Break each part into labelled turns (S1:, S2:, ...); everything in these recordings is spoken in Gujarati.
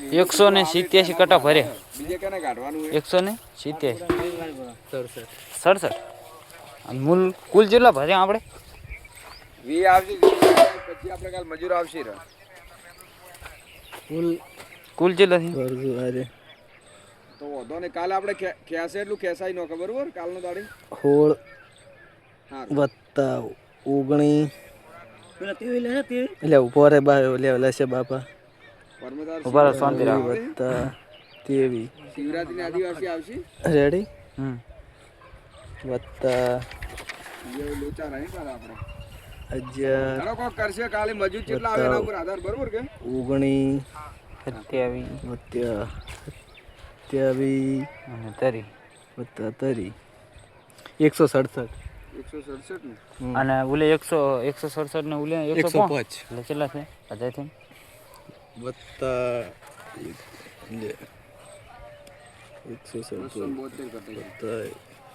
S1: 187 કટા ભરે.
S2: બીજે કેને કાઢવાનું
S1: 187 67 અને મૂલ કુલ જેટલા ભરે આપણે
S2: વી આવશે પછી આપણે કાલ મજૂર આવશે રે
S1: કુલ જેટલા
S3: અરે
S2: તો વધો ને કાલે આપણે ખેસે એટલું ખેસાઈ નો ખબર બરોબર કાલનો દાડી
S3: 16 વત્તા 19 એટલે ઉપર લેશે બાપા
S1: ઉભા શાંતિ રાખો
S3: વત્તા 23
S2: શિવરાત્રી આદિવાસી આવશે
S3: રેડી વત્તા
S2: એ લોચા રહે કાલે આપણે
S3: 11
S2: ઘણો કોક કરશે કાલે મજૂર કેટલા આવે એના ઉપર આધાર બરોબર કે
S3: 19
S1: 27
S3: 27
S1: અને 30
S3: વત્તા 30 167
S2: 167
S1: અને ઓલે 167 ને ઓલે 105 એટલે કેટલા છે બધાથી
S3: વત્તા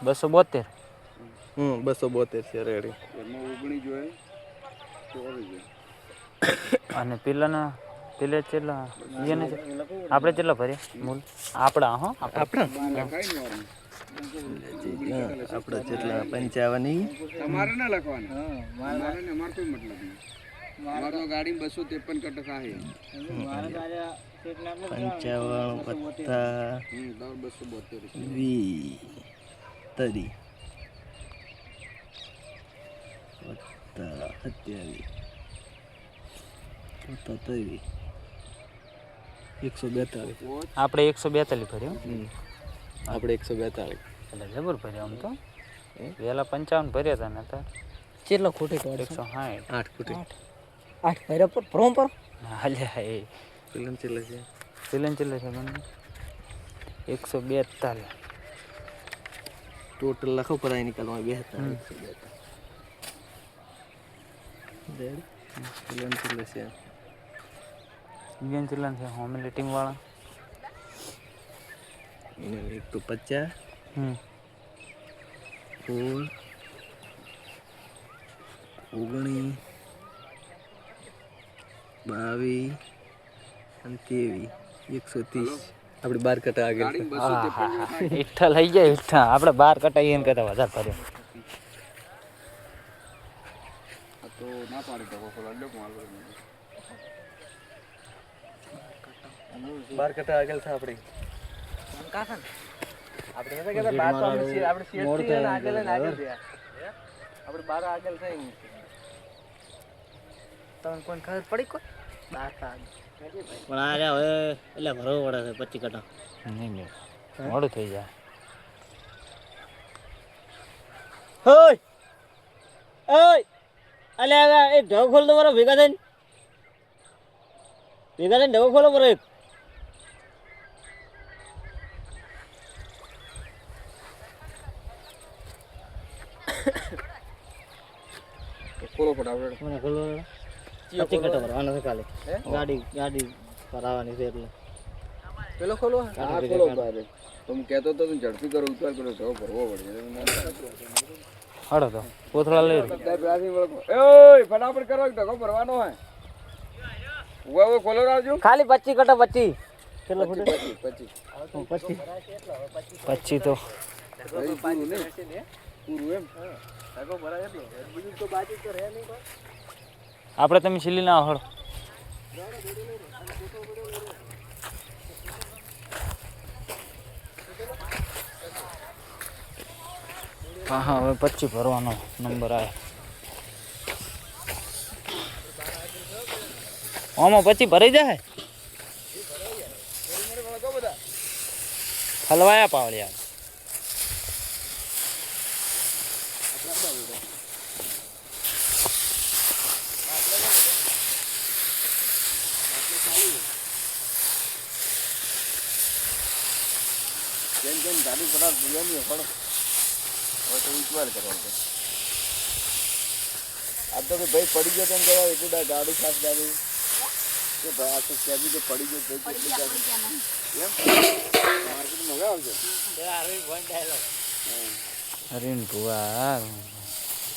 S1: 272
S3: 272 છે રેડી
S2: એમાં 19 જોઈએ તો આવી જાય
S1: અને પેલાના પેલે કેટલા એને આપણે કેટલા ભર્યા મૂલ આપણા
S3: આપણા
S2: લખાઈ ને
S3: આપણા જેટલા 55
S2: તમારે ના લખવાનું મારે ને અમાર કોઈ મતલબ નહીં મારો તો ગાડી 253 કટ થાય
S3: 55 વત્તા
S2: 272
S3: 30 વત્તા 27 વત્તા 30 142
S1: આપણે 142 ભર્યો
S3: આપણે 142
S1: એટલે જબર ભર્યો આમ તો વેલા 55 ભર્યા હતા ને તો કેટલો ખોટે 160
S3: 8 ફૂટી
S1: 8 ભર્યા પર ફ્રોમ પર હાલ્યા એ
S3: ચલન ચલે છે
S1: મને 142
S3: ટોટલ લખો પર આઈ નીકળવા 2 ચલન ચલે છે
S1: ઇન્ડિયન ચલન છે હોમ રેટિંગ વાળા
S3: એને 150 4 19 22 અને 23 130 આપણે 12 કટા આગળ
S2: ગાડી 253
S1: ઈઠા લઈ જાય ઈઠા આપણે 12 કટા એને કરતા વધારે ભર્યો
S2: આ તો ના પાડે તો કોલ લ્યો માલ
S3: 12 કટા આગળ છે આપણે
S1: કાકા
S3: આપણે નતા કહેતા 12 તો આપણે સીએટી ને આગળ ને આગળ ગયા આપણે 12 આગળ થઈ નહીં
S1: તમને કોઈ ખબર પડી કોઈ 12
S3: પણ આ રે હવે એટલે ભરવો પડે છે 25 કટા
S1: નહીં મોડું થઈ જાય
S3: ઓય ઓય અલે એ ઢગ ખોલ દો મારો ભેગા થઈને ઢગ ખોલો મારો એક
S2: ખોલો ફટાફટ
S3: મને ખોલો 25 કટા ભરવાનો છે કાલે ગાડી ભરાવાની છે એટલે
S2: પેલો ખોલો હા ખોલો બારે તમે કહેતો તો ઝડપી કરો ઉતાર કરો તો ભરવો પડે
S1: હાડો તો કોથળા લઈ
S2: ઓય ફટાફટ કરો ધક્કો ભરવાનો હે ઓય ખોલો રાવજો
S3: ખાલી 25 કટા 25 કેટલા ફૂટે
S2: 25
S1: પછી તો
S2: પૂરું એમ ધક્કો ભરાય એટલો બીજું તો બાકી તો રહે નહીં
S1: આપણે તમે સિલી ના હળ હા હવે 25 ભરવાનો નંબર આવે આમાં 25 ભરાઈ જાય હલવાયા પાવળિયા
S2: જેમ ગાડી ફટાફટ બોલ્યો ફળ હવે તો વિશ્વાસ કરવાનો આ તો કે ભાઈ પડી ગયો તેમ કહેવાય એટલું ગાડી ખાસ ગાડી કે ભાઈ આ તો કેબી કે પડી ગયો ભાઈ કેટલી ગાડી એમ માર્કેટ મંગાવજો
S1: અરે ભુવા